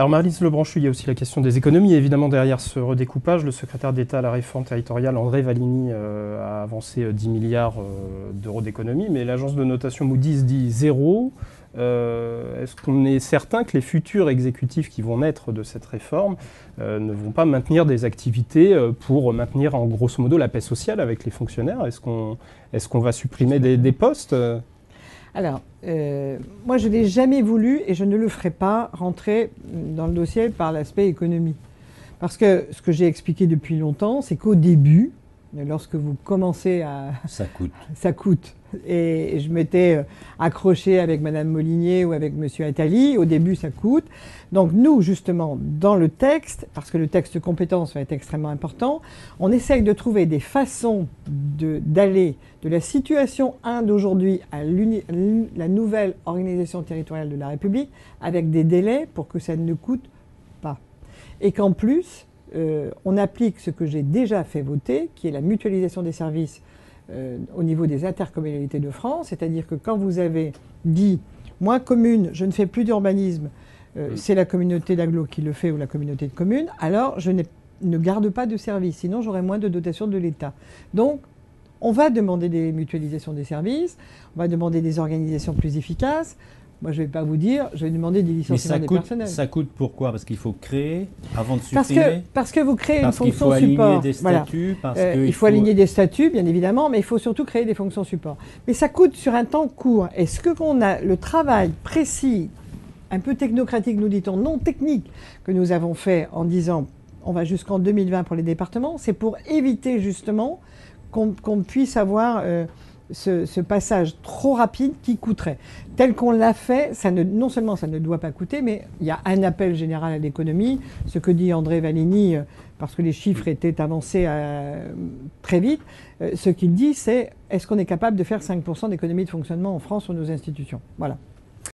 Alors Maryse Lebranchu, il y a aussi la question des économies. Évidemment, derrière ce redécoupage, le secrétaire d'État à la réforme territoriale, André Valigny, a avancé 10 milliards d'euros d'économies, mais l'agence de notation Moody's dit zéro. Est-ce qu'on est certain que les futurs exécutifs qui vont naître de cette réforme ne vont pas maintenir des activités pour maintenir en grosso modo la paix sociale avec les fonctionnaires? Est-ce qu'on va supprimer des postes? Alors, moi je n'ai jamais voulu, et je ne le ferai pas, rentrer dans le dossier par l'aspect économie. Parce que ce que j'ai expliqué depuis longtemps, c'est qu'au début, lorsque vous commencez à... Ça coûte. Ça coûte. Et je m'étais accrochée avec Madame Molinier ou avec Monsieur Attali. Au début, ça coûte. Donc nous, justement, dans le texte, parce que le texte compétence va être extrêmement important, on essaye de trouver des façons d'aller de la situation 1 d'aujourd'hui à la nouvelle organisation territoriale de la République avec des délais pour que ça ne coûte pas. Et qu'en plus, on applique ce que j'ai déjà fait voter, qui est la mutualisation des services au niveau des intercommunalités de France, c'est-à-dire que quand vous avez dit « moi, commune, je ne fais plus d'urbanisme, c'est la communauté d'agglo qui le fait ou la communauté de communes, alors je ne garde pas de service, sinon j'aurai moins de dotation de l'État. » Donc, on va demander des mutualisations des services, on va demander des organisations plus efficaces. Moi, je ne vais pas vous dire, je vais demander des licenciements des personnels. Ça coûte pourquoi? Parce qu'il faut créer avant de supprimer? Parce que vous créez une fonction support. Parce qu'il faut aligner des statuts. Voilà. Il faut aligner des statuts, bien évidemment, mais il faut surtout créer des fonctions support. Mais ça coûte sur un temps court. Est-ce qu'on a le travail précis, un peu technocratique, nous dit-on, non technique, que nous avons fait en disant on va jusqu'en 2020 pour les départements, c'est pour éviter justement qu'on puisse avoir... ce passage trop rapide qui coûterait. Tel qu'on l'a fait, non seulement ça ne doit pas coûter, mais il y a un appel général à l'économie. Ce que dit André Valigny, parce que les chiffres étaient avancés très vite, ce qu'il dit, c'est est-ce qu'on est capable de faire 5% d'économie de fonctionnement en France sur nos institutions? Voilà.